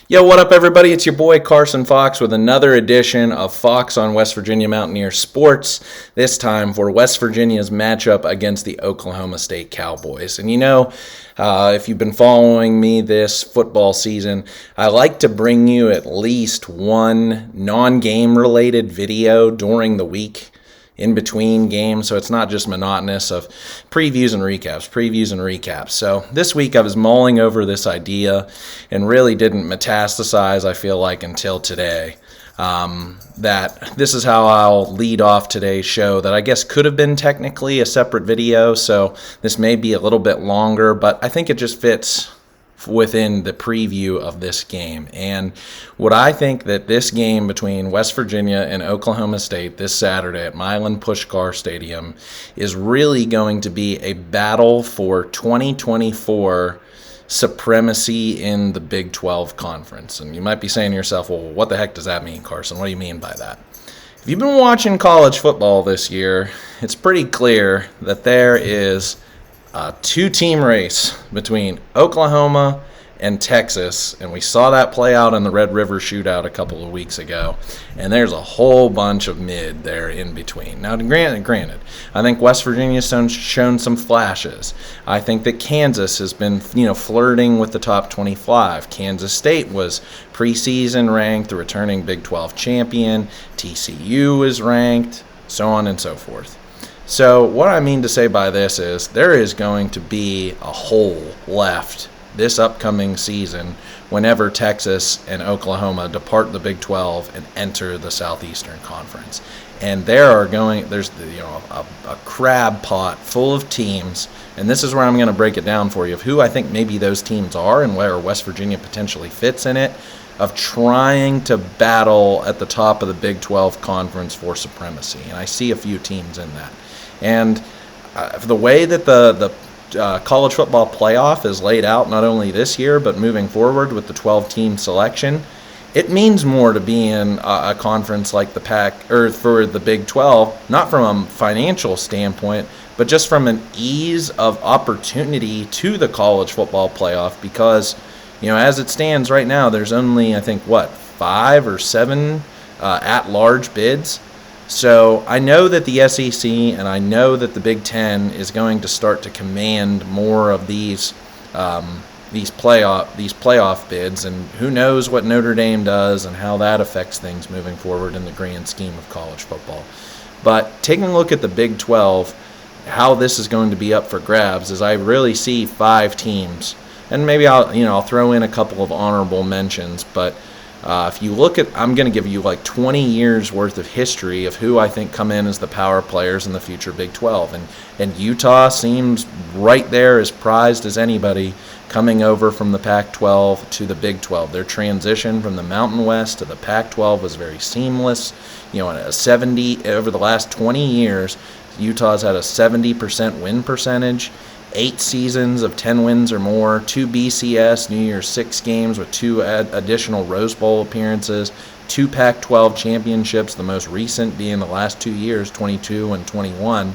Yo, what up, everybody? It's your boy Carson Fox with another edition of Fox on West Virginia Mountaineer Sports, this time for West Virginia's matchup against the Oklahoma State Cowboys. And if you've been following me this football season, I like to bring you at least one non-game related video during the week in between games, so it's not just monotonous of previews and recaps. So this week I was mulling over this idea and really didn't metastasize, I feel like, until today. That this is how I'll lead off today's show, that I guess could have been technically a separate video, so this may be a little bit longer, but I think it just fits within the preview of this game. And what I think that this game between West Virginia and Oklahoma State this Saturday at Milan Puskar Stadium is really going to be a battle for 2024 supremacy in the Big 12 Conference. And you might be saying to yourself, well, what the heck does that mean, Carson? What do you mean by that? If you've been watching college football this year, it's pretty clear that there is a two-team race between Oklahoma and Texas, and we saw that play out in the Red River Shootout a couple of weeks ago, and there's a whole bunch of mid there in between. Now, granted, I think West Virginia's shown some flashes. I think that Kansas has been, flirting with the top 25. Kansas State was preseason ranked, the returning Big 12 champion. TCU is ranked, so on and so forth. So what I mean to say by this is there is going to be a hole left this upcoming season whenever Texas and Oklahoma depart the Big 12 and enter the Southeastern Conference. And there's a crab pot full of teams, and this is where I'm going to break it down for you of who I think maybe those teams are and where West Virginia potentially fits in it, of trying to battle at the top of the Big 12 Conference for supremacy. And I see a few teams in that. And the way that the college football playoff is laid out, not only this year, but moving forward with the 12-team selection, it means more to be in a conference like the Pac, or for the Big 12, not from a financial standpoint, but just from an ease of opportunity to the college football playoff, because, as it stands right now, there's only, I think, 5 or 7 at-large bids. So I know that the SEC and I know that the Big Ten is going to start to command more of these playoff bids, and who knows what Notre Dame does and how that affects things moving forward in the grand scheme of college football. But taking a look at the Big 12, how this is going to be up for grabs is I really see 5 teams, and maybe I'll throw in a couple of honorable mentions, but if you look at, I'm going to give you 20 years worth of history of who I think come in as the power players in the future Big 12. And Utah seems right there as prized as anybody coming over from the Pac-12 to the Big 12. Their transition from the Mountain West to the Pac-12 was very seamless. Over the last 20 years, Utah's had a 70% win percentage. 8 seasons of 10 wins or more, 2 BCS, New Year's 6 games with 2 additional Rose Bowl appearances, 2 Pac-12 championships, the most recent being the last 2 years, 22 and 21.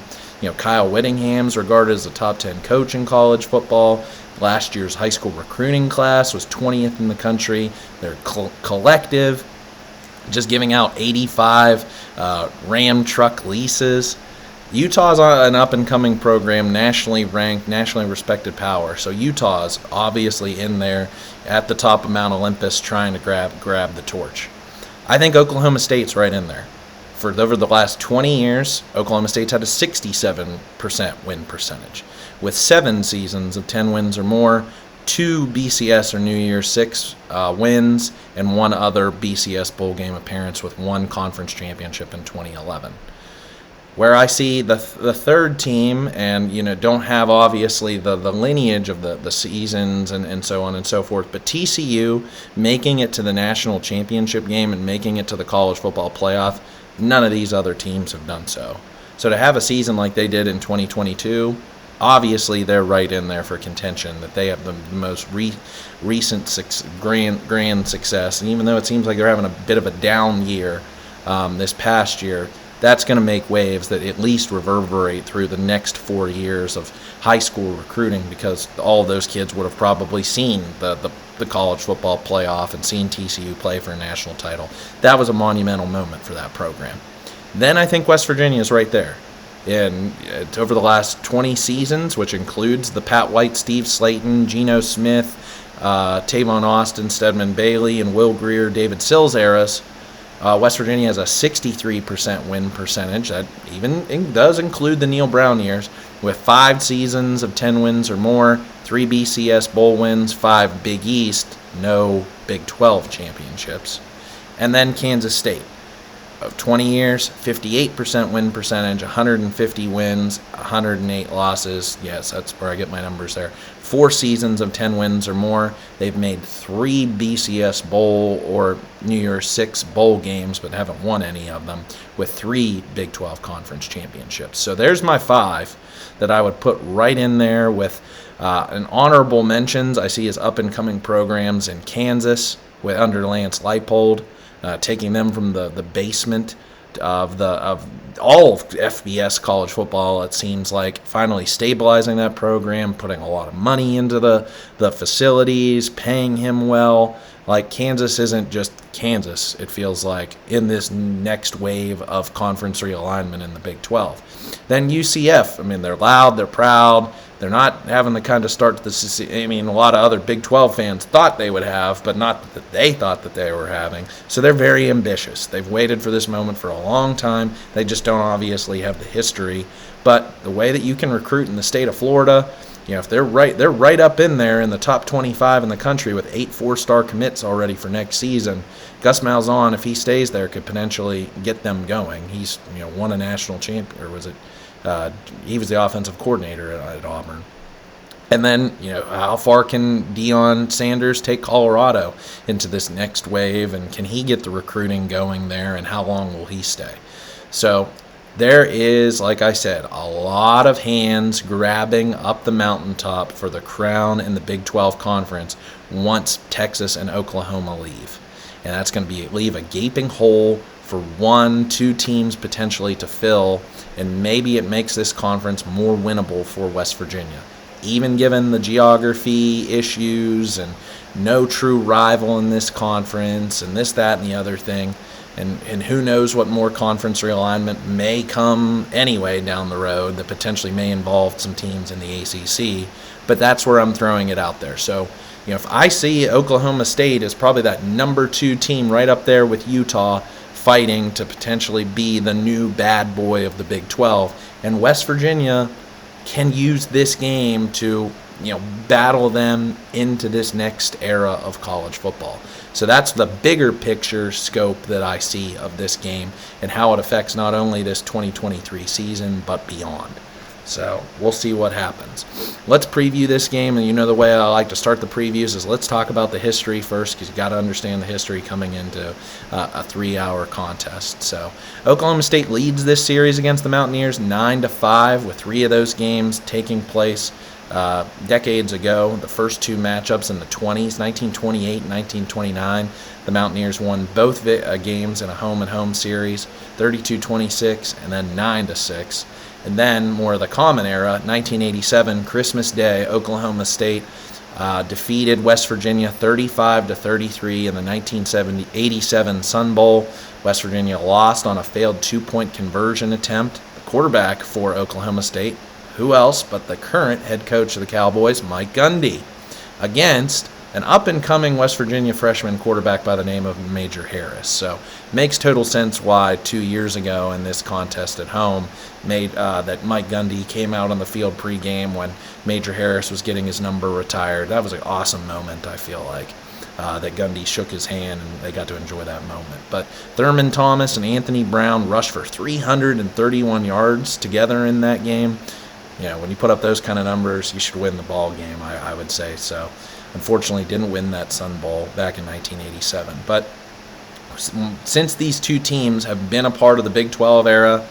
Kyle Whittingham's regarded as a top 10 coach in college football. Last year's high school recruiting class was 20th in the country. They're collective, just giving out 85 Ram truck leases. Utah's an up-and-coming program, nationally ranked, nationally respected power. So Utah's obviously in there at the top of Mount Olympus trying to grab the torch. I think Oklahoma State's right in there. For over the last 20 years, Oklahoma State's had a 67% win percentage, with 7 seasons of 10 wins or more, 2 BCS or New Year's 6 wins, and 1 other BCS bowl game appearance with 1 conference championship in 2011. Where I see the third team, and don't have obviously the lineage of the seasons and so on and so forth, but TCU making it to the national championship game and making it to the college football playoff, none of these other teams have done so. So to have a season like they did in 2022, obviously they're right in there for contention, that they have the most recent grand success. And even though it seems like they're having a bit of a down year this past year, that's going to make waves that at least reverberate through the next 4 years of high school recruiting, because all of those kids would have probably seen the college football playoff and seen TCU play for a national title. That was a monumental moment for that program. Then I think West Virginia is right there. And over the last 20 seasons, which includes the Pat White, Steve Slayton, Geno Smith, Tavon Austin, Stedman Bailey, and Will Grier, David Sills eras, West Virginia has a 63% win percentage. That even does include the Neil Brown years, with 5 seasons of 10 wins or more, 3 BCS bowl wins, 5 Big East, no Big 12 championships. And then Kansas State. Of 20 years, 58% win percentage, 150 wins, 108 losses. Yes, that's where I get my numbers there. 4 seasons of 10 wins or more. They've made 3 BCS bowl or New Year's 6 bowl games, but haven't won any of them, with 3 Big 12 conference championships. So there's my 5 that I would put right in there with an honorable mentions. I see as up-and-coming programs in Kansas under Lance Leipold. Taking them from the basement of all of FBS college football, it seems like, finally stabilizing that program, putting a lot of money into the facilities, paying him well. Like, Kansas isn't just Kansas, it feels like, in this next wave of conference realignment in the Big 12. Then UCF, I mean, they're loud, they're proud. They're not having the kind of start to the, I mean, a lot of other Big 12 fans thought they would have, but not that they thought that they were having. So they're very ambitious. They've waited for this moment for a long time. They just don't obviously have the history. But the way that you can recruit in the state of Florida, you know, if they're right up in there in the top 25 in the country with 8 4-star commits already for next season. Gus Malzahn, if he stays there, could potentially get them going. He's, you know, won a national champion, or was it? He was the offensive coordinator at Auburn. And then, you know, how far can Deion Sanders take Colorado into this next wave, and can he get the recruiting going there, and how long will he stay? So there is, like I said, a lot of hands grabbing up the mountaintop for the crown in the Big 12 Conference once Texas and Oklahoma leave. And that's going to leave a gaping hole for 1-2 teams potentially to fill, and maybe it makes this conference more winnable for West Virginia. Even given the geography issues and no true rival in this conference and this, that, and the other thing, and who knows what more conference realignment may come anyway down the road that potentially may involve some teams in the ACC, but that's where I'm throwing it out there. So, you know, if I see Oklahoma State as probably that number 2 team right up there with Utah, fighting to potentially be the new bad boy of the Big 12, and West Virginia can use this game to, you know, battle them into this next era of college football. So that's the bigger picture scope that I see of this game and how it affects not only this 2023 season but beyond. So we'll see what happens. Let's preview this game, and you know the way I like to start the previews is let's talk about the history first, because you got to understand the history coming into a 3-hour contest. So Oklahoma State leads this series against the Mountaineers 9-5, with 3 of those games taking place decades ago. The first 2 matchups in the 20s, 1928 and 1929. The Mountaineers won both games in a home-and-home series, 32-26 and then 9-6. And then, more of the common era, 1987, Christmas Day, Oklahoma State defeated West Virginia 35-33 in the 1987 Sun Bowl. West Virginia lost on a failed 2-point conversion attempt. The quarterback for Oklahoma State, who else but the current head coach of the Cowboys, Mike Gundy, against an up-and-coming West Virginia freshman quarterback by the name of Major Harris. So makes total sense why 2 years ago in this contest at home that Mike Gundy came out on the field pregame when Major Harris was getting his number retired. That was an awesome moment, I feel like, that Gundy shook his hand and they got to enjoy that moment. But Thurman Thomas and Anthony Brown rushed for 331 yards together in that game. You know, when you put up those kind of numbers, you should win the ball game, I would say. So unfortunately didn't win that Sun Bowl back in 1987. But since these 2 teams have been a part of the Big 12 era,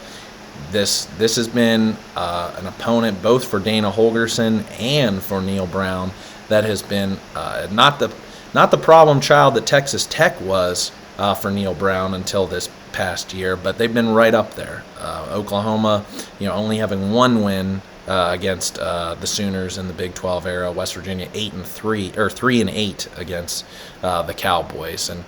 this has been an opponent both for Dana Holgorsen and for Neil Brown that has been not the problem child that Texas Tech was for Neil Brown until this past year, but they've been right up there. Oklahoma, you know, only having 1 win against the Sooners in the Big 12 era. West Virginia 3-8 against the Cowboys. And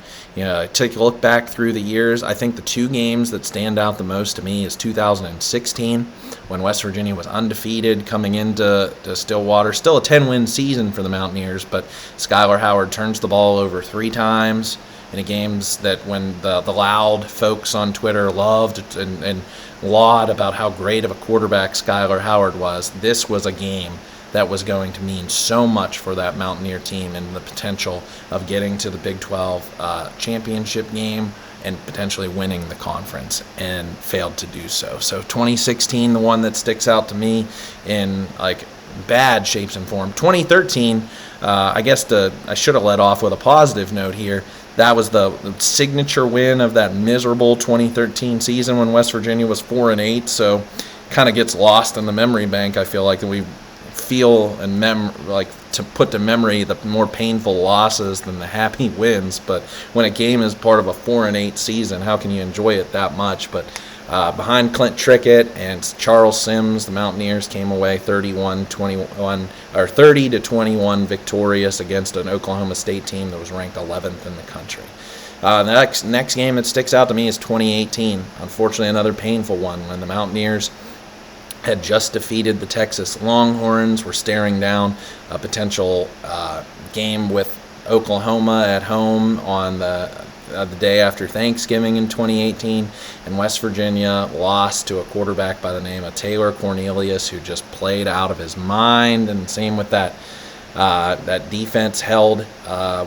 take a look back through the years. I think the two games that stand out the most to me is 2016, when West Virginia was undefeated coming into Stillwater. Still a 10-win season for the Mountaineers, but Skylar Howard turns the ball over 3 times in a games that when the loud folks on Twitter loved and laud about how great of a quarterback Skylar Howard was. This was a game that was going to mean so much for that Mountaineer team and the potential of getting to the Big 12 championship game and potentially winning the conference, and failed to do so. So 2016, the one that sticks out to me in bad shapes and form. 2013, I guess I should have led off with a positive note here. That was the signature win of that miserable 2013 season when West Virginia was 4-8. So kind of gets lost in the memory bank. I feel like that we feel and to put to memory the more painful losses than the happy wins. But when a game is part of a 4-8 season, how can you enjoy it that much? But behind Clint Trickett and Charles Sims, the Mountaineers came away 30-21 victorious against an Oklahoma State team that was ranked 11th in the country. The next game that sticks out to me is 2018. Unfortunately, another painful one when the Mountaineers had just defeated the Texas Longhorns, were staring down a potential game with Oklahoma at home on the day after Thanksgiving in 2018, and West Virginia lost to a quarterback by the name of Taylor Cornelius, who just played out of his mind. And same with that defense held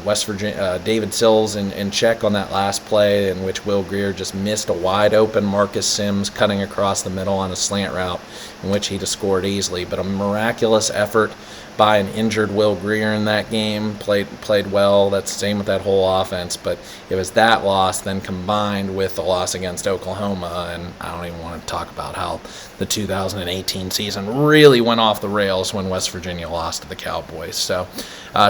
West Virginia David Sills in check on that last play, in which Will Grier just missed a wide open Marcus Sims cutting across the middle on a slant route, in which he'd have scored easily. But a miraculous effort by an injured Will Grier in that game, played well. That's the same with that whole offense. But it was that loss then combined with the loss against Oklahoma, and I don't even want to talk about how the 2018 season really went off the rails when West Virginia lost to the Cowboys. So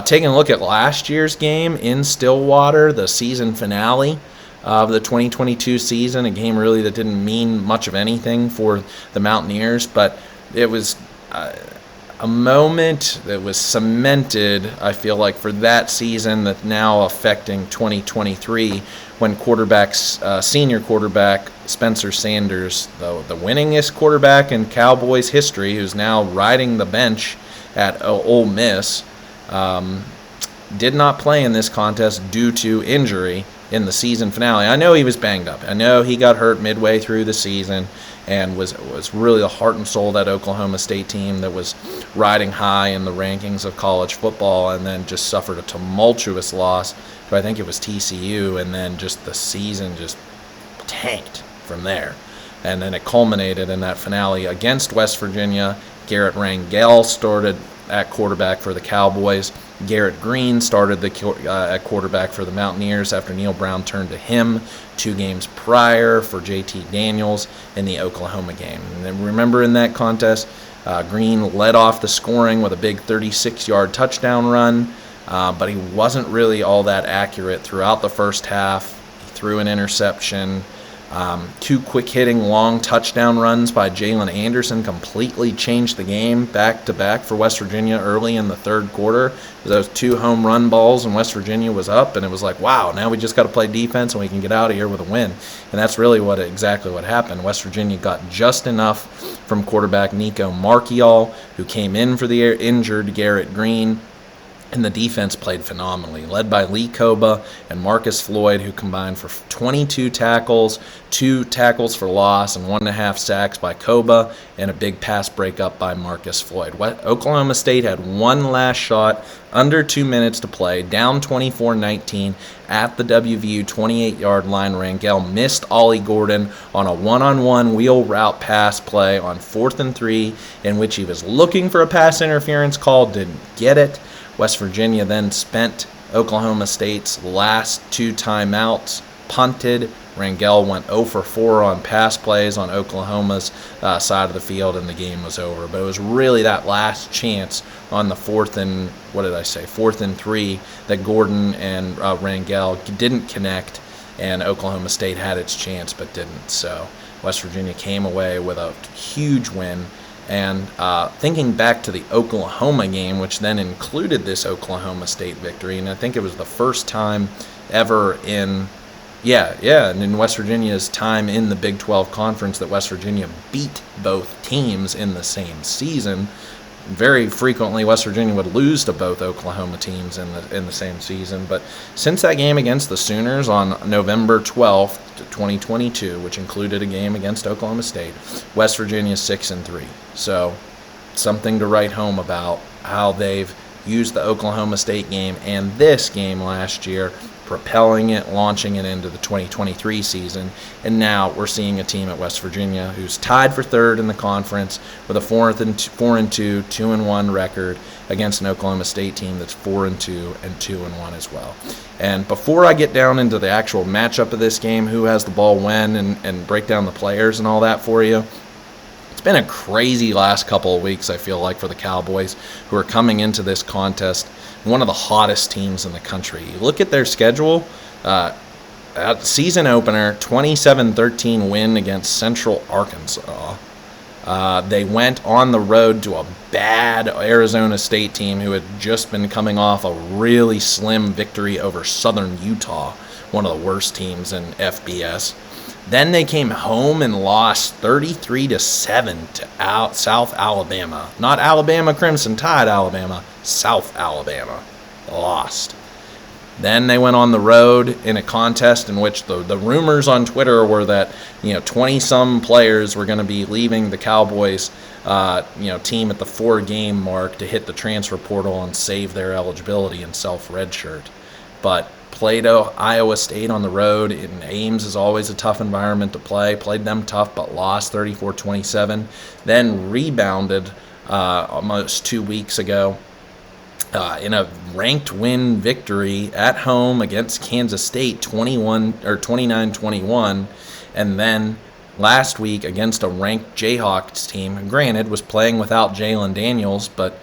taking a look at last year's game in Stillwater, the season finale of the 2022 season, a game really that didn't mean much of anything for the Mountaineers, but it was a moment that was cemented, I feel like, for that season that's now affecting 2023, when senior quarterback Spencer Sanders, the winningest quarterback in Cowboys history, who's now riding the bench at Ole Miss, did not play in this contest due to injury in the season finale. I know he was banged up. I know he got hurt midway through the season and was really the heart and soul of that Oklahoma State team that was riding high in the rankings of college football, and then just suffered a tumultuous loss to, I think it was TCU, and then just the season just tanked from there. And then it culminated in that finale against West Virginia. Garrett Rangel started at quarterback for the Cowboys. Garrett Green started at quarterback for the Mountaineers after Neil Brown turned to him 2 games prior for JT Daniels in the Oklahoma game. And then remember, in that contest, Green led off the scoring with a big 36-yard touchdown run, but he wasn't really all that accurate throughout the first half. He threw an interception. 2 quick-hitting long touchdown runs by Jalen Anderson completely changed the game back-to-back for West Virginia early in the third quarter. Those 2 home run balls, and West Virginia was up, and it was like, wow, now we just got to play defense and we can get out of here with a win. And that's really exactly what happened. West Virginia got just enough from quarterback Nico Marchiol, who came in for the injured Garrett Green. And the defense played phenomenally, led by Lee Koba and Marcus Floyd, who combined for 22 tackles, 2 tackles for loss, and 1.5 sacks by Koba, and a big pass breakup by Marcus Floyd. Oklahoma State had one last shot, under 2 minutes to play, down 24-19 at the WVU 28-yard line. Rangel missed Ollie Gordon on a one-on-one wheel route pass play on 4th and 3, in which he was looking for a pass interference call, didn't get it. West Virginia then spent Oklahoma State's last 2 timeouts, punted. Rangel went 0 for 4 on pass plays on Oklahoma's side of the field, and the game was over. But it was really that last chance on the 4th and 3 that Gordon and Rangel didn't connect, and Oklahoma State had its chance but didn't. So West Virginia came away with a huge win And thinking back to the Oklahoma game, which then included this Oklahoma State victory, and I think it was the first time ever in West Virginia's time in the Big 12 Conference that West Virginia beat both teams in the same season. Very frequently, West Virginia would lose to both Oklahoma teams in the same season. But since that game against the Sooners on November 12th, 2022, which included a game against Oklahoma State, West Virginia 6-3. So something to write home about how they've used the Oklahoma State game and this game last year, propelling it, launching it into the 2023 season. And now we're seeing a team at West Virginia who's tied for third in the conference with a 4-2, 2-1 record against an Oklahoma State team that's 4-2 and 2-1 as well. And before I get down into the actual matchup of this game, who has the ball when, and break down the players and all that for you, it's been a crazy last couple of weeks, I feel like, for the Cowboys, who are coming into this contest one of the hottest teams in the country. You look at their schedule, at season opener, 27-13 win against Central Arkansas. They went on the road to a bad Arizona State team who had just been coming off a really slim victory over Southern Utah, one of the worst teams in FBS. Then they came home and lost 33-7 to South Alabama. Not Alabama Crimson Tide, Alabama. South Alabama. Lost. Then they went on the road in a contest in which the rumors on Twitter were that 20-some players were going to be leaving the Cowboys team at the 4-game mark to hit the transfer portal and save their eligibility and self-redshirt. But played Iowa State on the road, and Ames is always a tough environment to play. Played them tough, but lost 34-27. Then rebounded almost 2 weeks ago in a ranked win victory at home against Kansas State, 29-21, and then last week against a ranked Jayhawks team. Granted, was playing without Jalen Daniels, but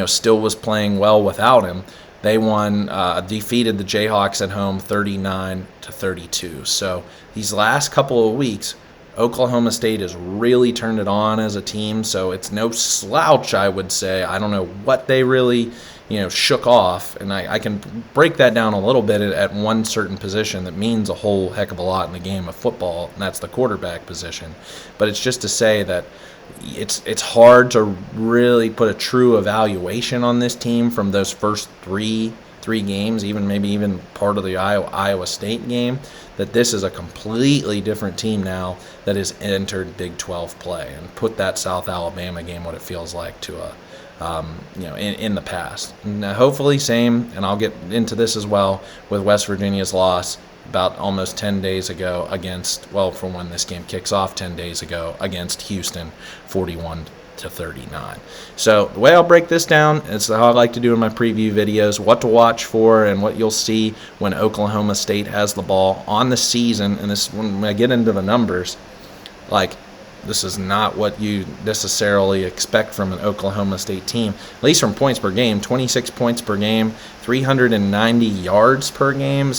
still was playing well without him. They defeated the Jayhawks at home 39-32. So these last couple of weeks, Oklahoma State has really turned it on as a team. So it's no slouch, I would say. I don't know what they really, shook off. And I can break that down a little bit at one certain position that means a whole heck of a lot in the game of football, and that's the quarterback position. But it's just to say that it's hard to really put a true evaluation on this team from those first three games, maybe even part of the Iowa State game, that this is a completely different team now that has entered Big 12 play and put that South Alabama game, what it feels like, to in the past. Now, hopefully same, and I'll get into this as well, with West Virginia's loss about almost 10 days ago from when this game kicks off 10 days ago against Houston, 41-39. So the way I'll break this down is how I like to do in my preview videos, what to watch for and what you'll see when Oklahoma State has the ball on the season. And this, when I get into the numbers, this is not what you necessarily expect from an Oklahoma State team, at least from points per game. 26 points per game, 390 yards per game,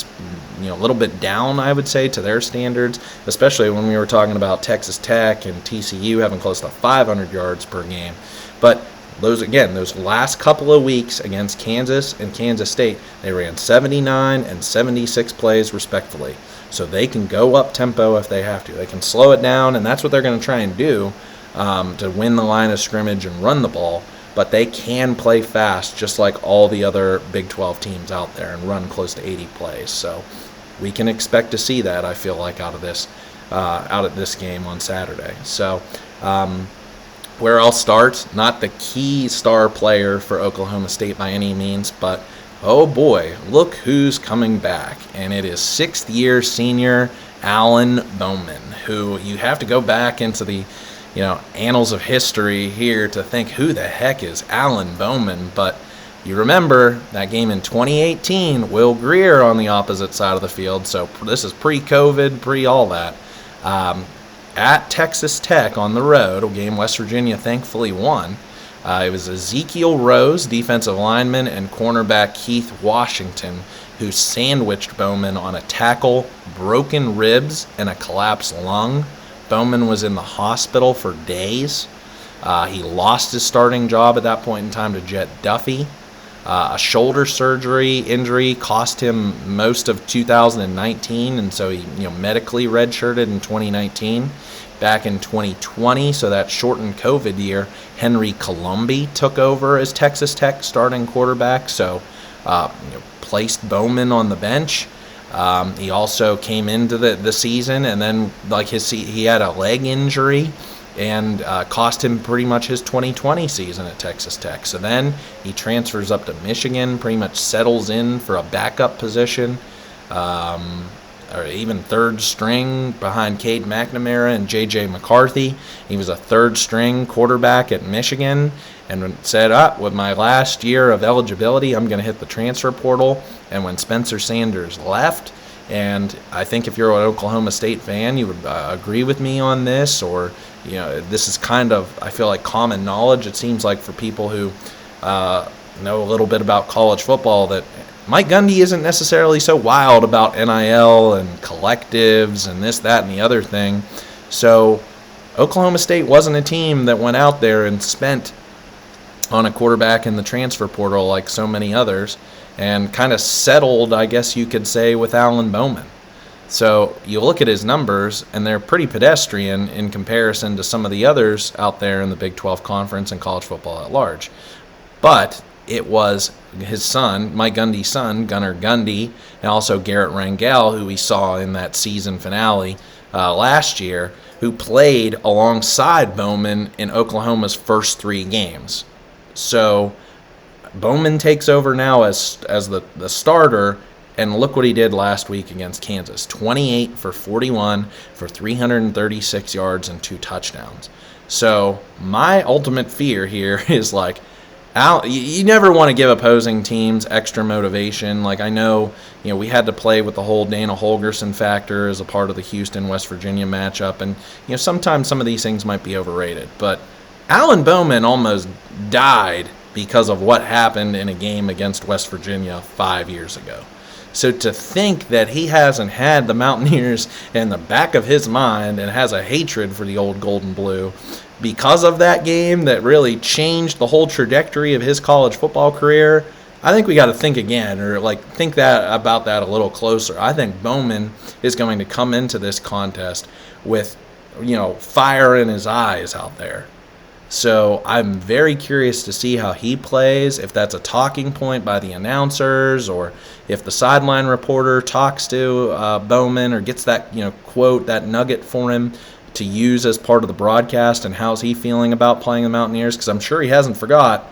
a little bit down, I would say, to their standards, especially when we were talking about Texas Tech and TCU having close to 500 yards per game. But those last couple of weeks against Kansas and Kansas State, they ran 79 and 76 plays respectively. So they can go up tempo if they have to. They can slow it down, and that's what they're going to try and do to win the line of scrimmage and run the ball. But they can play fast, just like all the other Big 12 teams out there, and run close to 80 plays. So we can expect to see that, I feel like, out of this game on Saturday. So where I'll start, not the key star player for Oklahoma State by any means, but oh boy, look who's coming back. And it is sixth-year senior Alan Bowman, who you have to go back into the annals of history here to think, who the heck is Alan Bowman? But you remember that game in 2018, Will Grier on the opposite side of the field. So this is pre-COVID, pre-all that. At Texas Tech on the road, a game West Virginia thankfully won. It was Ezekiel Rose, defensive lineman, and cornerback Keith Washington, who sandwiched Bowman on a tackle, broken ribs, and a collapsed lung. Bowman was in the hospital for days. He lost his starting job at that point in time to Jet Duffy. A shoulder surgery injury cost him most of 2019, and so he medically redshirted in 2019. Back in 2020, so that shortened COVID year, Henry Colombi took over as Texas Tech starting quarterback, so placed Bowman on the bench. He also came into the season, and then he had a leg injury, and cost him pretty much his 2020 season at Texas Tech. So then he transfers up to Michigan, pretty much settles in for a backup position, or even third string behind Cade McNamara and J.J. McCarthy. He was a third string quarterback at Michigan and said, with my last year of eligibility, I'm going to hit the transfer portal. And when Spencer Sanders left, and I think if you're an Oklahoma State fan, you would agree with me on this, or this is kind of, I feel like, common knowledge. It seems like for people who know a little bit about college football that Mike Gundy isn't necessarily so wild about NIL and collectives and this, that, and the other thing. So Oklahoma State wasn't a team that went out there and spent on a quarterback in the transfer portal like so many others, and kind of settled, I guess you could say, with Alan Bowman. So you look at his numbers, and they're pretty pedestrian in comparison to some of the others out there in the Big 12 Conference and college football at large. But it was his son, Mike Gundy's son, Gunnar Gundy, and also Garrett Rangel, who we saw in that season finale last year, who played alongside Bowman in Oklahoma's first 3 games. So Bowman takes over now as the starter, and look what he did last week against Kansas. 28 for 41 for 336 yards and 2 touchdowns. So my ultimate fear here is you never want to give opposing teams extra motivation. I know, we had to play with the whole Dana Holgorsen factor as a part of the Houston-West Virginia matchup, and sometimes some of these things might be overrated. But Alan Bowman almost died because of what happened in a game against West Virginia 5 years ago. So to think that he hasn't had the Mountaineers in the back of his mind and has a hatred for the old Gold and Blue because of that game that really changed the whole trajectory of his college football career, I think we got to think again, or think about that a little closer. I think Bowman is going to come into this contest with, fire in his eyes out there. So I'm very curious to see how he plays, if that's a talking point by the announcers, or if the sideline reporter talks to Bowman or gets that quote, that nugget for him to use as part of the broadcast, and how's he feeling about playing the Mountaineers, because I'm sure he hasn't forgot.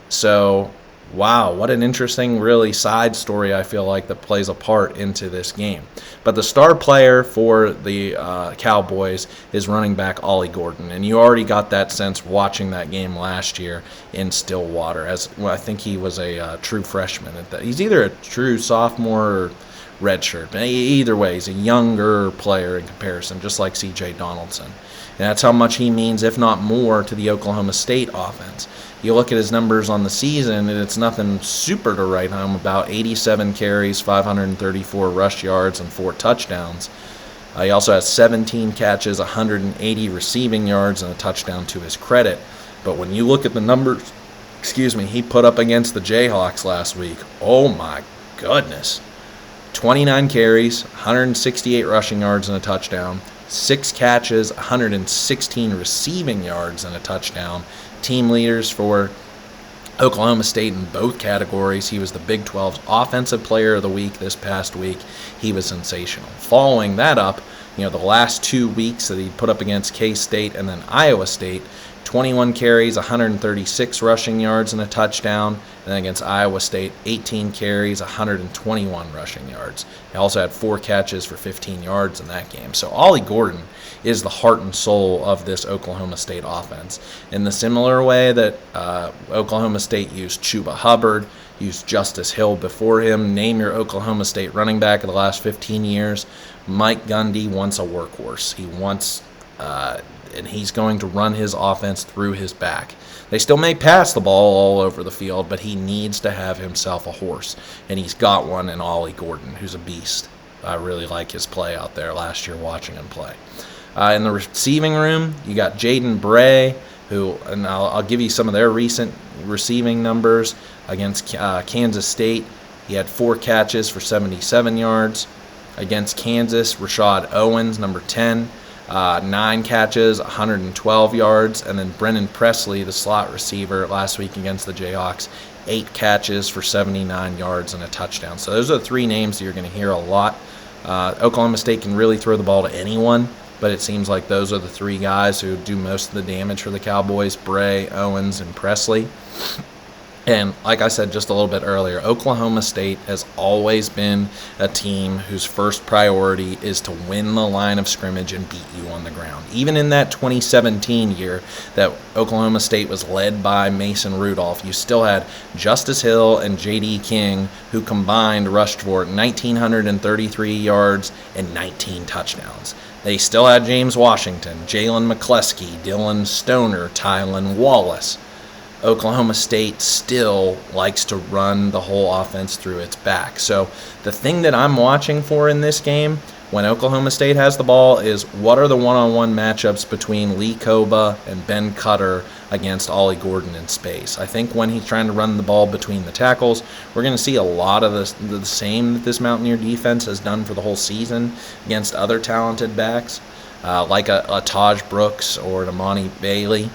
So, wow, what an interesting, really side story I feel like that plays a part into this game. But the star player for the Cowboys is running back Ollie Gordon, and you already got that sense watching that game last year in Stillwater. I think he was a true freshman. He's either a true sophomore or redshirt. But either way, he's a younger player in comparison, just like C.J. Donaldson. And that's how much he means, if not more, to the Oklahoma State offense. You look at his numbers on the season, and it's nothing super to write home about. 87 carries, 534 rush yards, and 4 touchdowns. He also has 17 catches, 180 receiving yards, and a touchdown to his credit. But when you look at the numbers, he put up against the Jayhawks last week, oh my goodness. 29 carries, 168 rushing yards, and a touchdown. 6 catches, 116 receiving yards, and a touchdown. Team leaders for Oklahoma State in both categories. He was the Big 12's Offensive Player of the Week this past week. He was sensational. Following that up, the last 2 weeks that he put up against K-State and then Iowa State, 21 carries, 136 rushing yards, and a touchdown. And then against Iowa State, 18 carries, 121 rushing yards. He also had 4 catches for 15 yards in that game. So Ollie Gordon is the heart and soul of this Oklahoma State offense. In the similar way that Oklahoma State used Chuba Hubbard, used Justice Hill before him, name your Oklahoma State running back of the last 15 years, Mike Gundy wants a workhorse. He wants, and he's going to run his offense through his back. They still may pass the ball all over the field, but he needs to have himself a horse, and he's got one in Ollie Gordon, who's a beast. I really like his play out there last year watching him play. In the receiving room, you got Jaden Bray, and I'll give you some of their recent receiving numbers. Against Kansas State, he had 4 catches for 77 yards. Against Kansas, Rashad Owens, number 10, 9 catches, 112 yards. And then Brennan Presley, the slot receiver, last week against the Jayhawks, 8 catches for 79 yards and a touchdown. So those are the 3 names that you're going to hear a lot. Oklahoma State can really throw the ball to anyone, but it seems like those are the 3 guys who do most of the damage for the Cowboys: Bray, Owens, and Presley. And like I said just a little bit earlier, Oklahoma State has always been a team whose first priority is to win the line of scrimmage and beat you on the ground. Even in that 2017 year that Oklahoma State was led by Mason Rudolph, you still had Justice Hill and J.D. King, who combined rushed for 1,933 yards and 19 touchdowns. They still had James Washington, Jalen McCleskey, Dylan Stoner, Tylan Wallace. Oklahoma State still likes to run the whole offense through its back. So the thing that I'm watching for in this game when Oklahoma State has the ball is what are the one-on-one matchups between Lee Koba and Ben Cutter against Ollie Gordon in space. I think when he's trying to run the ball between the tackles, we're going to see a lot of the same that this Mountaineer defense has done for the whole season against other talented backs, like a Taj Brooks or an Amani Bailey.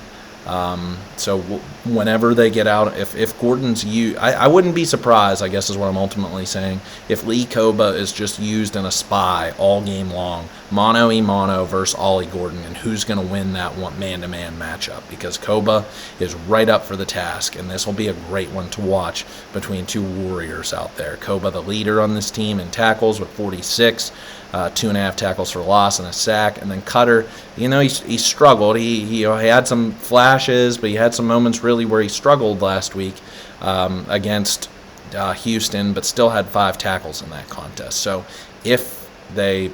So whenever they get out, if Gordon's used, I wouldn't be surprised, I guess is what I'm ultimately saying, if Lee Koba is just used in a spy all game long, mano-a-mano versus Ollie Gordon, and who's going to win that one man-to-man matchup, because Koba is right up for the task, and this will be a great one to watch between 2 warriors out there. Koba, the leader on this team in tackles with 46, 2.5 tackles for loss and a sack. And then Cutter, he struggled. He had some flashes, but he had some moments really where he struggled last week against Houston, but still had 5 tackles in that contest. So if they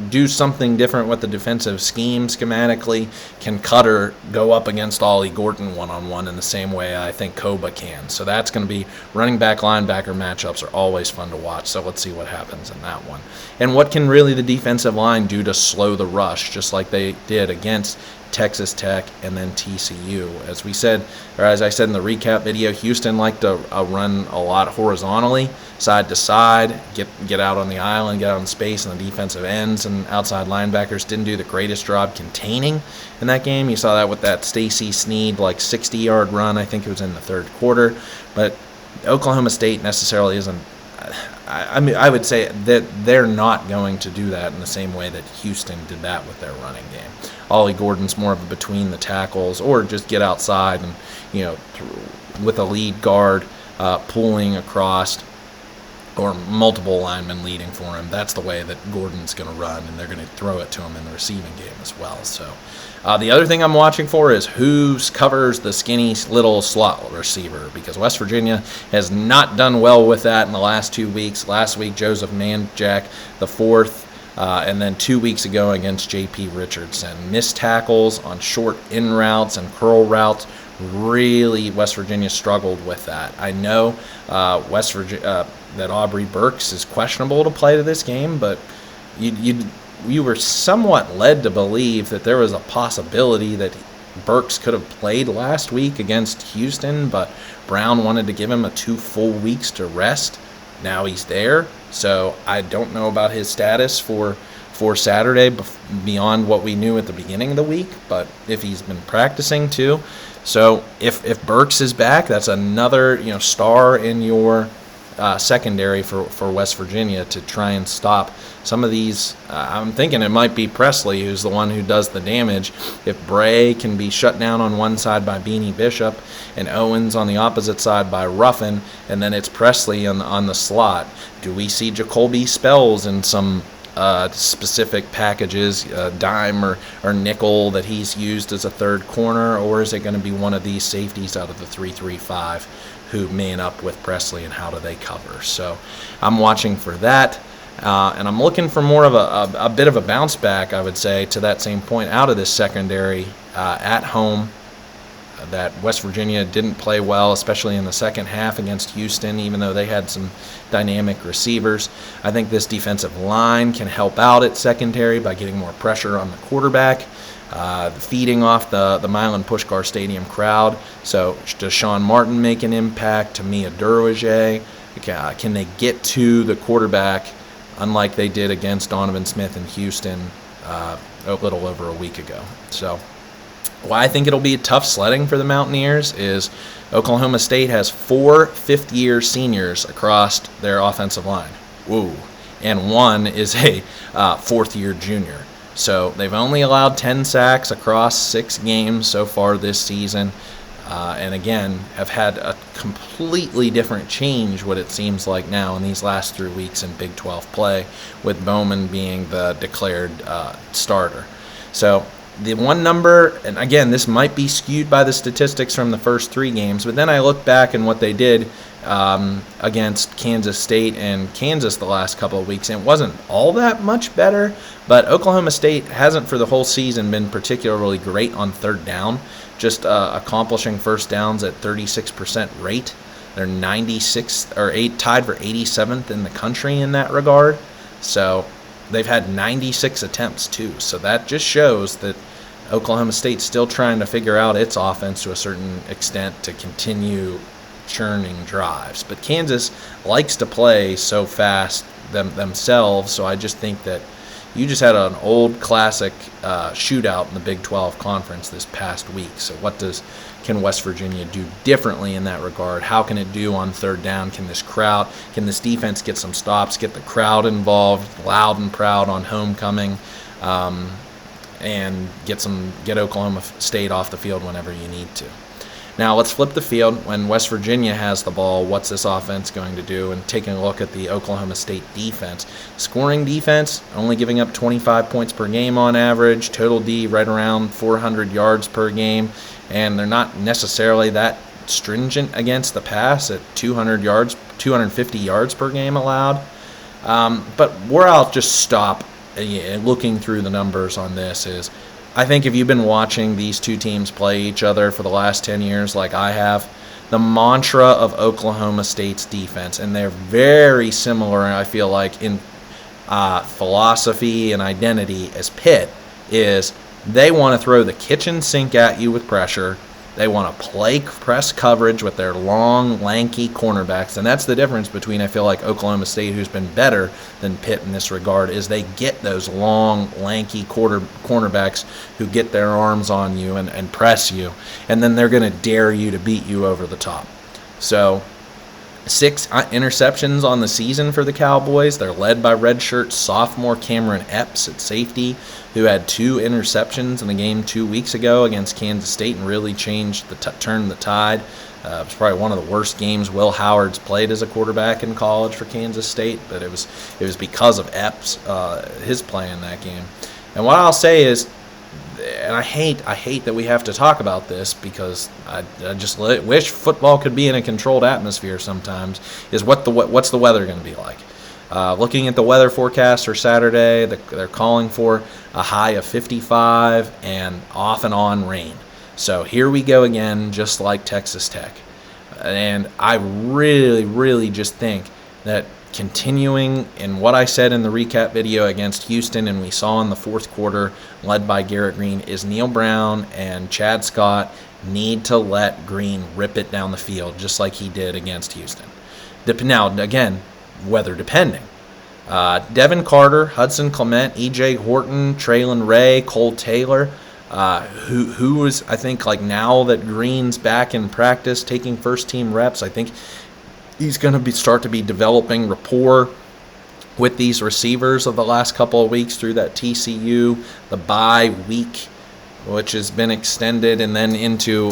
do something different with the defensive scheme schematically, can Cutter go up against Ollie Gordon one-on-one in the same way I think Koba can? So that's going to be running back linebacker matchups are always fun to watch. So let's see what happens in that one. And what can really the defensive line do to slow the rush, just like they did against Texas Tech and then TCU? As I said in the recap video, Houston liked to run a lot horizontally, side to side, get out on the island, get out in space, and the defensive ends and outside linebackers didn't do the greatest job containing in that game. You saw that with that Stacy Snead 60-yard run. I think it was in the 3rd quarter. But Oklahoma State necessarily isn't. I would say that they're not going to do that in the same way that Houston did that with their running game. Ollie Gordon's more of a between the tackles, or just get outside and, with a lead guard pulling across, or multiple linemen leading for him. That's the way that Gordon's going to run, and they're going to throw it to him in the receiving game as well. So the other thing I'm watching for is who covers the skinny little slot receiver, because West Virginia has not done well with that in the last 2 weeks. Last week, Joseph Manjack, the 4th, and then 2 weeks ago against J.P. Richardson. Missed tackles on short in routes and curl routes. Really, West Virginia struggled with that. I know West Virginia that Aubrey Burks is questionable to play to this game, but you were somewhat led to believe that there was a possibility that Burks could have played last week against Houston, but Brown wanted to give him 2 full weeks to rest. Now he's there, so I don't know about his status for Saturday beyond what we knew at the beginning of the week, but if he's been practicing too. So if Burks is back, that's another star in your secondary for West Virginia to try and stop some of these. I'm thinking it might be Presley who's the one who does the damage. If Bray can be shut down on one side by Beanie Bishop and Owens on the opposite side by Ruffin, and then it's Presley on the slot, do we see Jacoby Spells in some specific packages, dime or nickel that he's used as a 3rd corner, or is it going to be one of these safeties out of the 3-3-5 who man up with Presley, and how do they cover? So I'm watching for that, and I'm looking for more of a bit of a bounce back, I would say, to that same point out of this secondary at home. That West Virginia didn't play well, especially in the second half against Houston, even though they had some dynamic receivers. I think this defensive line can help out at secondary by getting more pressure on the quarterback. feeding off the Milan Puskar Stadium crowd. So does Sean Martin make an impact? Tamia Durwaje? Can they get to the quarterback unlike they did against Donovan Smith in Houston a little over a week ago? So why I think it'll be tough sledding for the Mountaineers is Oklahoma State has 4 fifth-year seniors across their offensive line. Woo. And one is a fourth-year junior. So they've only allowed 10 sacks across 6 games so far this season. And again, have had a completely different change, what it seems like now in these last 3 weeks in Big 12 play, with Bowman being the declared starter. So the one number, and again, this might be skewed by the statistics from the first 3 games, but then I look back and what they did against Kansas State and Kansas the last couple of weeks, and it wasn't all that much better, but Oklahoma State hasn't for the whole season been particularly great on third down, just accomplishing first downs at 36% rate. They're 96th or tied for 87th in the country in that regard. So they've had 96 attempts too. So that just shows that Oklahoma State's still trying to figure out its offense to a certain extent to continue churning drives. But Kansas likes to play so fast themselves, so I just think that you just had an old classic shootout in the Big 12 Conference this past week. So can West Virginia do differently in that regard? How can it do on third down? Can this defense get some stops, get the crowd involved, loud and proud on homecoming, and get Oklahoma State off the field whenever you need to? Now let's flip the field. When West Virginia has the ball, what's this offense going to do? And taking a look at the Oklahoma State defense. Scoring defense, only giving up 25 points per game on average. Total D right around 400 yards per game. And they're not necessarily that stringent against the pass at 250 yards per game allowed. But where I'll just stop looking through the numbers on this is, I think if you've been watching these two teams play each other for the last 10 years like I have, the mantra of Oklahoma State's defense, and they're very similar, I feel like, in philosophy and identity as Pitt, is they want to throw the kitchen sink at you with pressure. They want to play press coverage with their long, lanky cornerbacks, and that's the difference between, I feel like, Oklahoma State, who's been better than Pitt in this regard, is they get those long, lanky cornerbacks who get their arms on you and press you, and then they're going to dare you to beat you over the top. So 6 interceptions on the season for the Cowboys. They're led by redshirt sophomore Cameron Epps at safety, who had 2 interceptions in the game 2 weeks ago against Kansas State and really turned the tide. It was probably one of the worst games Will Howard's played as a quarterback in college for Kansas State, but it was because of Epps, his play in that game. And what I'll say is, and I hate that we have to talk about this because I just wish football could be in a controlled atmosphere sometimes, is what's the weather going to be like? Looking at the weather forecast for Saturday, they're calling for a high of 55 and off and on rain. So here we go again, just like Texas Tech. And I really, really just think that continuing in what I said in the recap video against Houston and we saw in the fourth quarter, led by Garrett Green, is Neil Brown and Chad Scott need to let Green rip it down the field just like he did against Houston. Now, again, weather depending. Devin Carter, Hudson Clement, E.J. Horton, Traylon Ray, Cole Taylor, who is, I think, like now that Green's back in practice, taking first-team reps, I think he's going to start to be developing rapport with these receivers of the last couple of weeks through that TCU, the bye week, which has been extended, and then into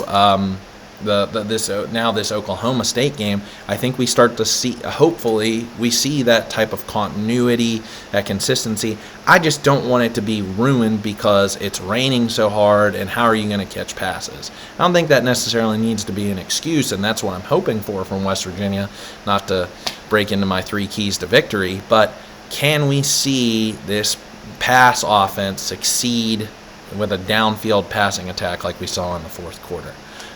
this Oklahoma State game. I think we start to see, hopefully, we see that type of continuity, that consistency. I just don't want it to be ruined because it's raining so hard, and how are you going to catch passes? I don't think that necessarily needs to be an excuse, and that's what I'm hoping for from West Virginia, not to break into my 3 keys to victory, but can we see this pass offense succeed with a downfield passing attack like we saw in the fourth quarter?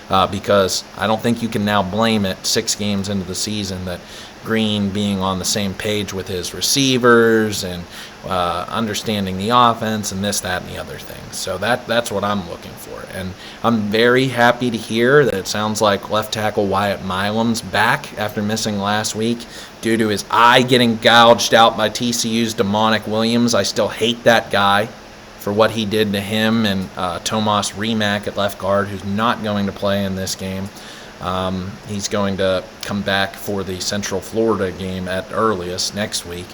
because I don't think you can now blame it 6 games into the season that Green being on the same page with his receivers and understanding the offense and this, that, and the other things. So that's what I'm looking for. And I'm very happy to hear that it sounds like left tackle Wyatt Milam's back after missing last week due to his eye getting gouged out by TCU's Demonic Williams. I still hate that guy for what he did to him and Tomas Remack at left guard, who's not going to play in this game. He's going to come back for the Central Florida game at earliest next week.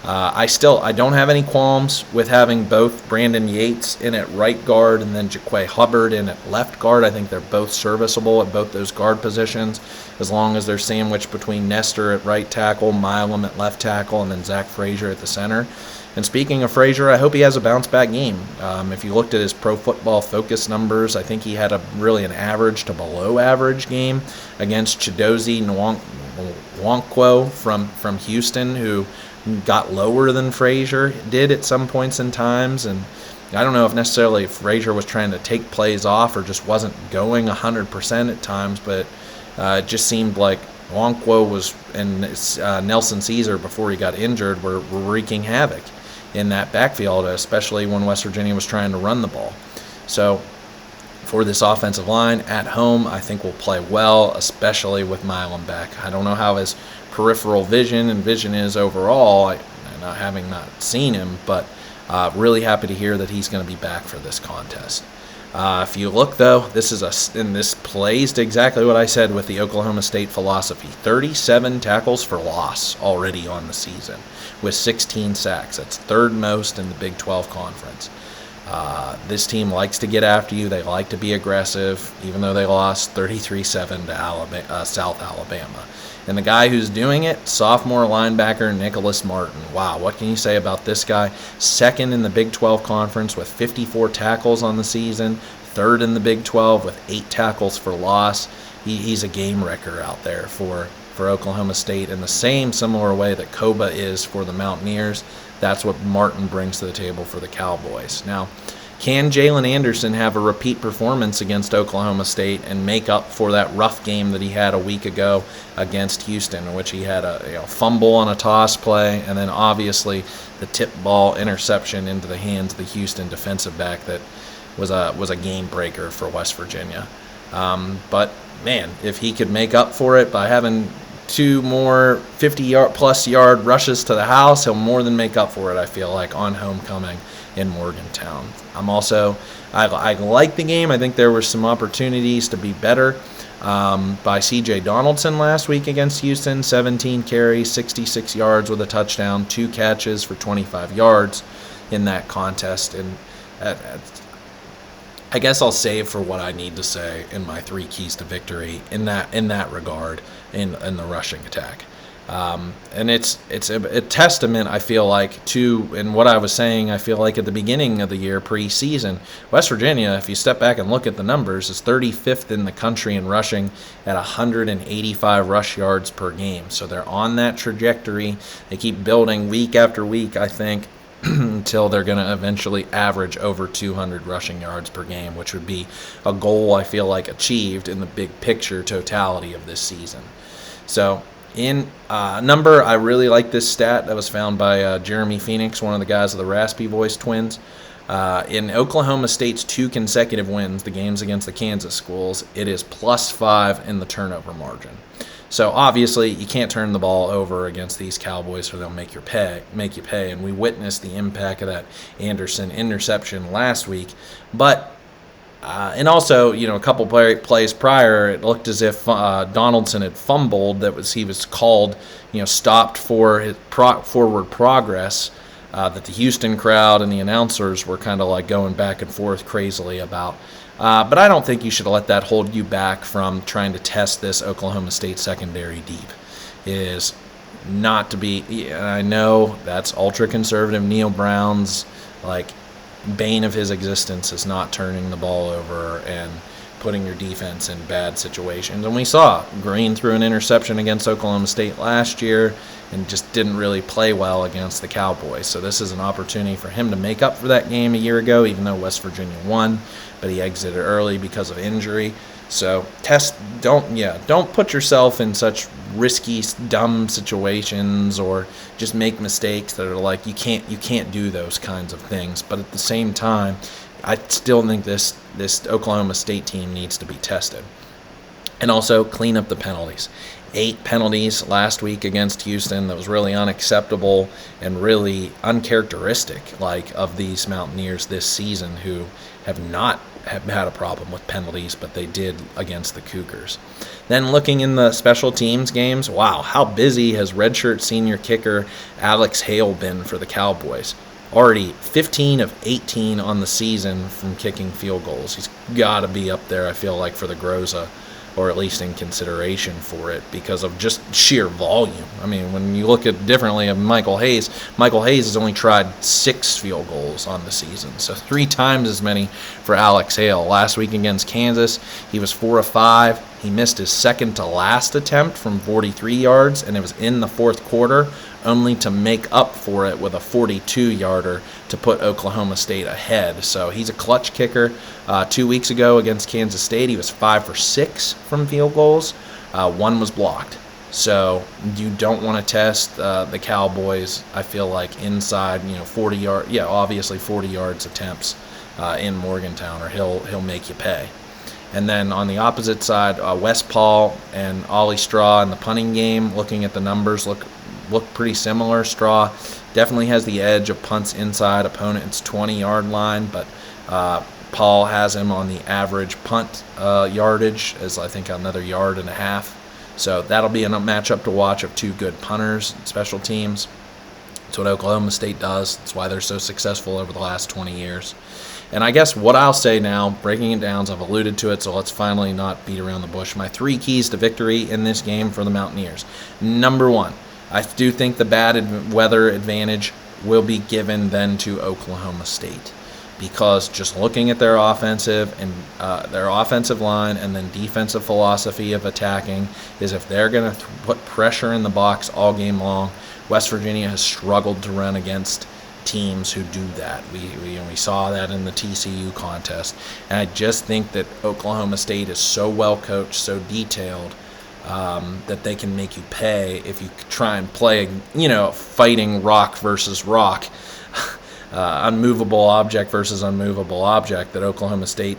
I don't have any qualms with having both Brandon Yates in at right guard and then Jaquay Hubbard in at left guard. I think they're both serviceable at both those guard positions as long as they're sandwiched between Nestor at right tackle, Milam at left tackle, and then Zach Frazier at the center. And speaking of Frazier, I hope he has a bounce-back game. If you looked at his Pro Football Focus numbers, I think he had an average to below-average game against Chidozie Nwankwo from Houston, who got lower than Frazier did at some points in times. And I don't know if necessarily Frazier was trying to take plays off or just wasn't going 100% at times, but it just seemed like Nwankwo was and Nelson Caesar, before he got injured, were wreaking havoc in that backfield, especially when West Virginia was trying to run the ball. So for this offensive line at home, I think will play well, especially with Milam back. I don't know how his peripheral vision is overall, having not seen him, but really happy to hear that he's going to be back for this contest. If you look, though, this plays to exactly what I said with the Oklahoma State philosophy. 37 tackles for loss already on the season with 16 sacks. That's third most in the Big 12 Conference. This team likes to get after you. They like to be aggressive, even though they lost 33-7 to South Alabama. And the guy who's doing it, sophomore linebacker Nicholas Martin. Wow, what can you say about this guy? Second in the Big 12 Conference with 54 tackles on the season. Third in the Big 12 with 8 tackles for loss. He's a game wrecker out there for Oklahoma State in the similar way that Koba is for the Mountaineers. That's what Martin brings to the table for the Cowboys. Now, can Jalen Anderson have a repeat performance against Oklahoma State and make up for that rough game that he had a week ago against Houston, in which he had a fumble on a toss play and then obviously the tip ball interception into the hands of the Houston defensive back that was a game breaker for West Virginia. But man, if he could make up for it by having 2 more 50-plus yard rushes to the house, he'll more than make up for it, I feel like, on homecoming in Morgantown. I like the game. I think there were some opportunities to be better by C.J. Donaldson last week against Houston. 17 carries, 66 yards with a touchdown, 2 catches for 25 yards in that contest. And I guess I'll save for what I need to say in my 3 keys to victory in that regard in the rushing attack. And it's a testament, I feel like, to, and what I was saying, I feel like at the beginning of the year, preseason, West Virginia, if you step back and look at the numbers, is 35th in the country in rushing at 185 rush yards per game. So they're on that trajectory. They keep building week after week, I think, until they're going to eventually average over 200 rushing yards per game, which would be a goal I feel like achieved in the big picture totality of this season. So in number, I really like this stat that was found by Jeremy Phoenix, one of the guys of the Raspy Voice Twins. In Oklahoma State's 2 consecutive wins, the games against the Kansas schools, it is +5 in the turnover margin. So obviously you can't turn the ball over against these Cowboys, or they'll make you pay. And we witnessed the impact of that Anderson interception last week. But and also, a couple plays prior, it looked as if Donaldson had fumbled. He was called, stopped for his forward progress. That the Houston crowd and the announcers were kind of like going back and forth crazily about. But I don't think you should let that hold you back from trying to test this Oklahoma State secondary deep. It is not to be, I know that's ultra-conservative Neil Brown's, bane of his existence is not turning the ball over and putting your defense in bad situations. And we saw Green threw an interception against Oklahoma State last year and just didn't really play well against the Cowboys. So this is an opportunity for him to make up for that game a year ago, even though West Virginia won, but he exited early because of injury. So don't put yourself in such risky, dumb situations or just make mistakes that are like you can't do those kinds of things. But at the same time, I still think this Oklahoma State team needs to be tested. And also clean up the penalties. 8 penalties last week against Houston. That was really unacceptable and really uncharacteristic of these Mountaineers this season, who have not had a problem with penalties, but they did against the Cougars. Then looking in the special teams games, wow, how busy has redshirt senior kicker Alex Hale been for the Cowboys? Already 15 of 18 on the season from kicking field goals. He's got to be up there, I feel like, for the Groza, or at least in consideration for it, because of just sheer volume. I mean, when you look at differently of Michael Hayes has only tried 6 field goals on the season, so 3 times as many for Alex Hale. Last week against Kansas, he was 4 of 5. He missed his second to last attempt from 43 yards, and it was in the fourth quarter, only to make up for it with a 42-yarder to put Oklahoma State ahead. So he's a clutch kicker. 2 weeks ago against Kansas State, he was 5 for 6 from field goals. 1 was blocked. So you don't want to test the Cowboys, I feel like, inside 40 yard, obviously 40 yards attempts in Morgantown, or he'll make you pay. And then on the opposite side, Wes Paul and Ollie Straw in the punting game, looking at the numbers, look pretty similar. Straw definitely has the edge of punts inside opponent's 20-yard line, but Paul has him on the average punt yardage as, I think, another 1.5 yards. So that'll be a matchup to watch of 2 good punters and special teams. That's what Oklahoma State does. That's why they're so successful over the last 20 years. And I guess what I'll say now, breaking it down, I've alluded to it, so let's finally not beat around the bush. My 3 keys to victory in this game for the Mountaineers. Number 1, I do think the bad weather advantage will be given then to Oklahoma State, because just looking at their offensive line and then defensive philosophy of attacking is, if they're going to put pressure in the box all game long, West Virginia has struggled to run against teams who do that. We saw that in the TCU contest, and I just think that Oklahoma State is so well coached, so detailed, that they can make you pay if you try and play, fighting rock versus rock, unmovable object versus unmovable object. That Oklahoma State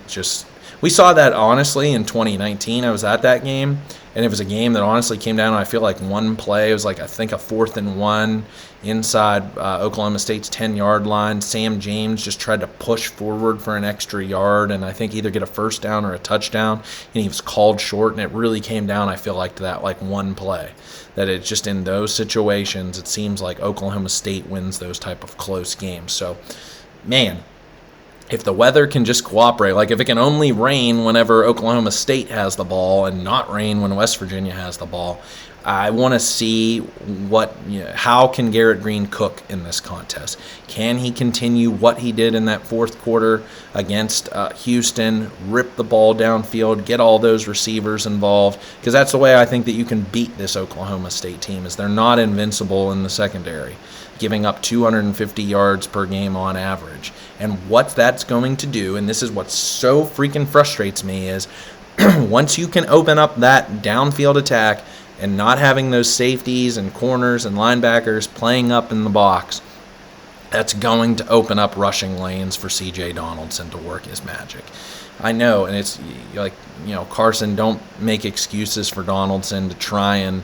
we saw that honestly in 2019. I was at that game, and it was a game that honestly came down to, I feel like, one play. It was like, I think, a 4th and 1 inside Oklahoma State's 10-yard line. Sam James just tried to push forward for an extra yard and I think either get a first down or a touchdown, and he was called short, and it really came down, I feel like, to that one play. That it's just in those situations, it seems like Oklahoma State wins those type of close games. So, man, if the weather can just cooperate, like if it can only rain whenever Oklahoma State has the ball and not rain when West Virginia has the ball, I want to see how can Garrett Green cook in this contest. Can he continue what he did in that fourth quarter against Houston, rip the ball downfield, get all those receivers involved? Because that's the way I think that you can beat this Oklahoma State team, is they're not invincible in the secondary, giving up 250 yards per game on average. And what that's going to do, and this is what so freaking frustrates me, is once you can open up that downfield attack and not having those safeties and corners and linebackers playing up in the box, that's going to open up rushing lanes for C.J. Donaldson to work his magic. I know, and it's like, Carson, don't make excuses for Donaldson to try and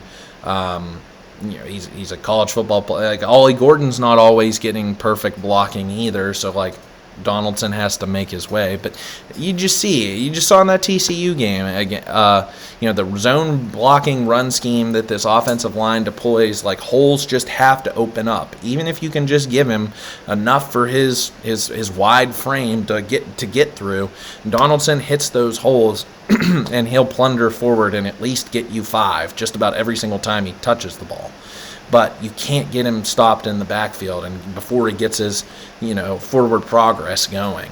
he's a college football player. Like, Ollie Gordon's not always getting perfect blocking either, so Donaldson has to make his way. But you just saw in that TCU game again, the zone blocking run scheme that this offensive line deploys, holes just have to open up. Even if you can just give him enough for his wide frame to get through, Donaldson hits those holes and he'll plunder forward and at least get you 5 just about every single time he touches the ball. But you can't get him stopped in the backfield and before he gets his, forward progress going.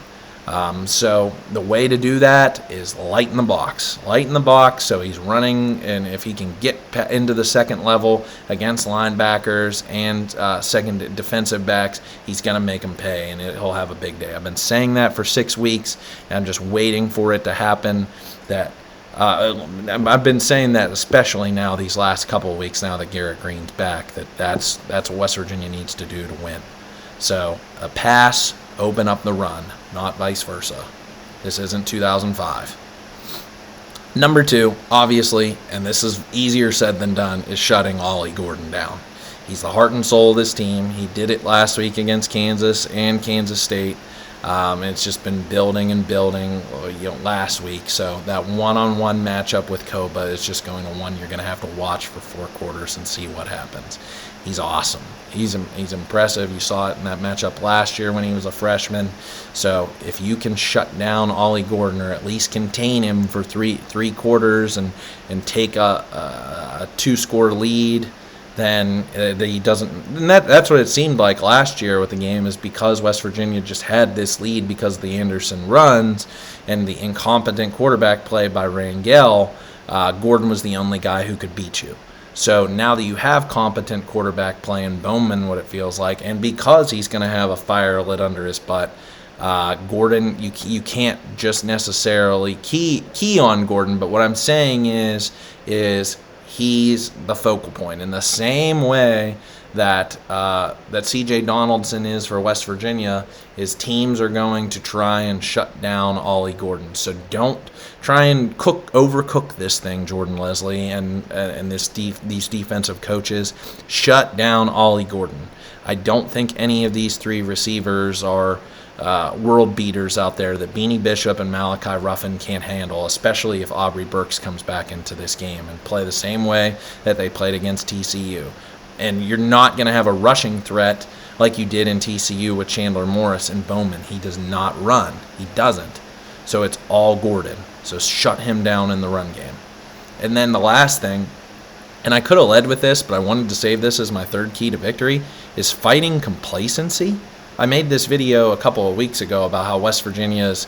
So the way to do that is lighten the box. Lighten the box so he's running, and if he can get into the second level against linebackers and second defensive backs, he's going to make him pay, and he'll have a big day. I've been saying that for 6 weeks, and I'm just waiting for it to happen. I've been saying that especially now these last couple of weeks now that Garrett Green's back, that's what West Virginia needs to do to win. So a pass, open up the run, not vice versa. This isn't 2005. Number 2, obviously, and this is easier said than done, is shutting Ollie Gordon down. He's the heart and soul of this team. He did it last week against Kansas and Kansas State. It's just been building and building last week. So that one-on-one matchup with Koba is just going to one you're going to have to watch for 4 quarters and see what happens. He's awesome. He's impressive. You saw it in that matchup last year when he was a freshman. So if you can shut down Ollie Gordon, or at least contain him for three quarters and take a 2-score lead, then he doesn't. And that's what it seemed like last year with the game, is because West Virginia just had this lead because of the Anderson runs and the incompetent quarterback play by Rangel. Gordon was the only guy who could beat you. So now that you have competent quarterback play in Bowman, what it feels like, and because he's going to have a fire lit under his butt, Gordon, you can't just necessarily key on Gordon. But what I'm saying is he's the focal point in the same way that C.J. Donaldson is for West Virginia. Is teams are going to try and shut down Ollie Gordon. So don't try and overcook this thing, Jordan Leslie and these defensive coaches. Shut down Ollie Gordon. I don't think any of these 3 receivers are world beaters out there that Beanie Bishop and Malachi Ruffin can't handle, especially if Aubrey Burks comes back into this game and play the same way that they played against TCU. And you're not going to have a rushing threat like you did in TCU with Chandler Morris and Bowman. He does not run. He doesn't. So it's all Gordon. So shut him down in the run game. And then the last thing, and I could have led with this, but I wanted to save this as my 3rd key to victory, is fighting complacency. I made this video a couple of weeks ago about how West Virginia is,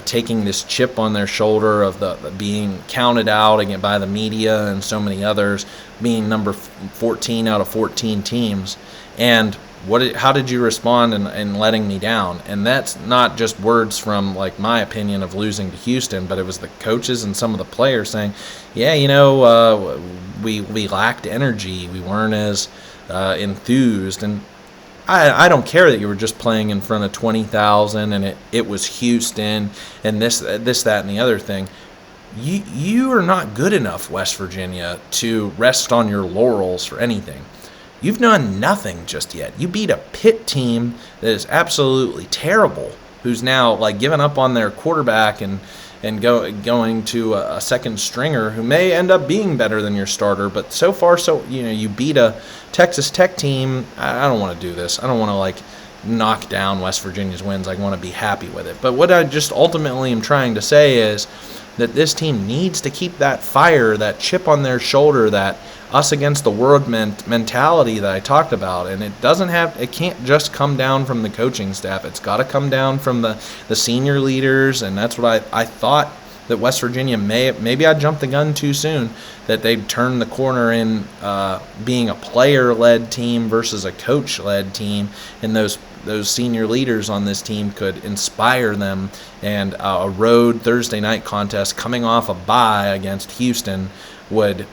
taking this chip on their shoulder of the being counted out again by the media and so many others, being number 14 out of 14 teams. And how did you respond in letting me down? And that's not just words from my opinion of losing to Houston, but it was the coaches and some of the players saying, yeah, we lacked energy, we weren't as enthused. And I don't care that you were just playing in front of 20,000 and it was Houston and this, that, and the other thing. You are not good enough, West Virginia, to rest on your laurels for anything. You've done nothing just yet. You beat a Pitt team that is absolutely terrible, who's now given up on their quarterback and going to a second stringer who may end up being better than your starter. But so far, you beat a Texas Tech team. I don't want to do this. I don't want to knock down West Virginia's wins. I want to be happy with it. But what I just ultimately am trying to say is that this team needs to keep that fire, that chip on their shoulder, that us against the world mentality that I talked about. And it can't just come down from the coaching staff. It's got to come down from the senior leaders. And that's what I thought that West Virginia maybe I jumped the gun too soon, that they'd turn the corner in being a player-led team versus a coach-led team, and those senior leaders on this team could inspire them. And a road Thursday night contest coming off a bye against Houston would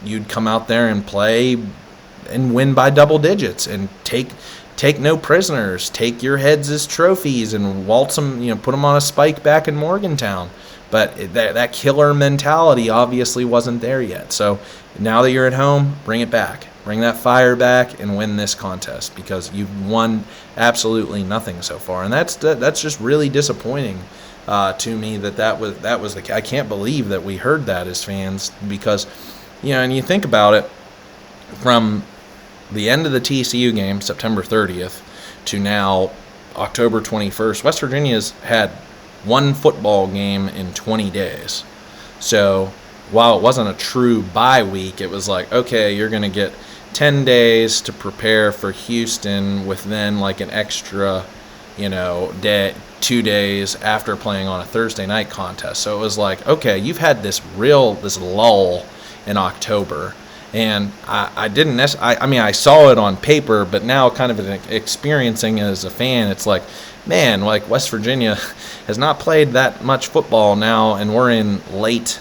you'd come out there and play and win by double digits and take no prisoners, take your heads as trophies and waltz them, put them on a spike back in Morgantown. But that killer mentality obviously wasn't there yet. So now that you're at home, bring it back. Bring that fire back and win this contest, because you've won absolutely nothing so far. And that's just really disappointing to me that was the case. I can't believe that we heard that as fans, because, and you think about it, from the end of the TCU game, September 30th, to now October 21st, West Virginia's had one football game in 20 days. So while it wasn't a true bye week, it was okay, you're going to get 10 days to prepare for Houston with then an extra 2 days after playing on a Thursday night contest. So it was like, okay, you've had this lull in October. And I didn't I saw it on paper, but now kind of experiencing it as a fan, it's like, man, like West Virginia has not played that much football now, and we're in late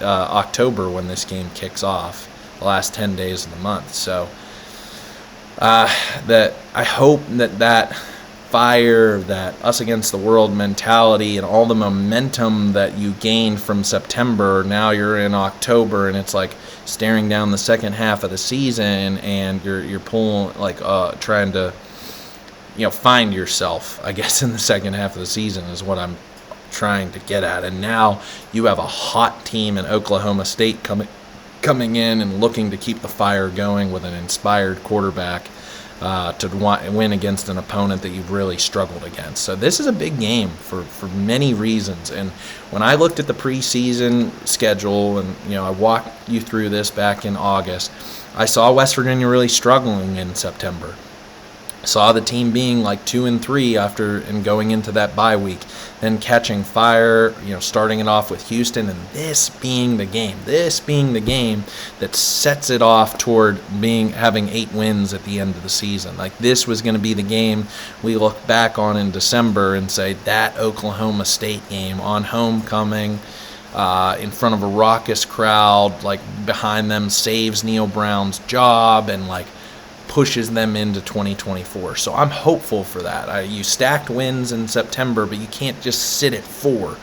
October when this game kicks off, the last 10 days of the month. So that I hope that fire, that us against the world mentality, and all the momentum that you gained from September, now you're in October, and it's like staring down the second half of the season, and you're pulling, like, trying to find yourself, I guess, in the second half of the season is what I'm trying to get at. And now you have a hot team in Oklahoma State coming in and looking to keep the fire going with an inspired quarterback to win against an opponent that you've really struggled against. So this is a big game for many reasons. And when I looked at the preseason schedule, and I walked you through this back in August, I saw West Virginia really struggling in September. Saw the team being like 2-3 after and going into that bye week, then catching fire, starting it off with Houston, and this being the game that sets it off toward having 8 wins at the end of the season. Like, this was going to be the game we look back on in December and say, that Oklahoma State game on homecoming, in front of a raucous crowd, like behind them, saves Neil Brown's job and like pushes them into 2024. So I'm hopeful for that. You stacked wins in September, but you can't just sit at 4.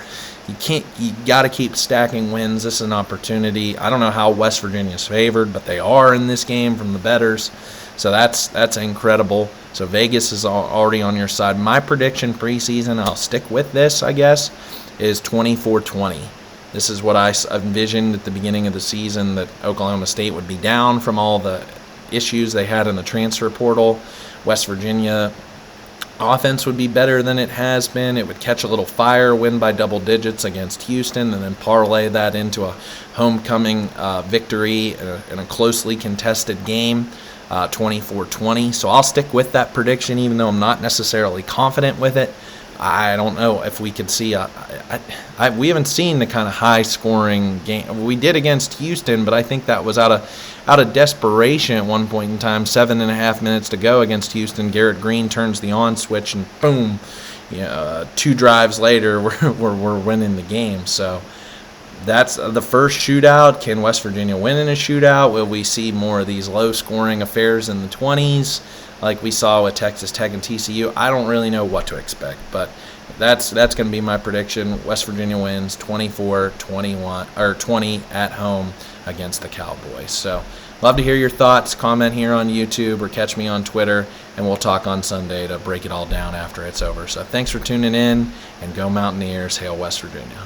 You got to keep stacking wins. This is an opportunity. I don't know how West Virginia's favored, but they are in this game from the bettors. So that's incredible. So Vegas is already on your side. My prediction preseason, I'll stick with this, I guess, is 24-20. This is what I envisioned at the beginning of the season, that Oklahoma State would be down from all the issues they had in the transfer portal. West Virginia offense would be better than it has been. It would catch a little fire, win by double digits against Houston, and then parlay that into a homecoming victory in a closely contested game, 24-20. So I'll stick with that prediction, even though I'm not necessarily confident with it. I don't know if we could see we haven't seen the kind of high-scoring game we did against Houston, but I think that was out of desperation at one point in time. 7.5 minutes to go against Houston. Garrett Green turns the on switch, and boom, 2 drives later, we're winning the game. So that's the first shootout. Can West Virginia win in a shootout? Will we see more of these low-scoring affairs in the 20s? Like we saw with Texas Tech and TCU? I don't really know what to expect, but that's going to be my prediction. West Virginia wins 24-21 or 20 at home against the Cowboys. So love to hear your thoughts. Comment here on YouTube or catch me on Twitter, and we'll talk on Sunday to break it all down after it's over. So thanks for tuning in, and go Mountaineers. Hail West Virginia.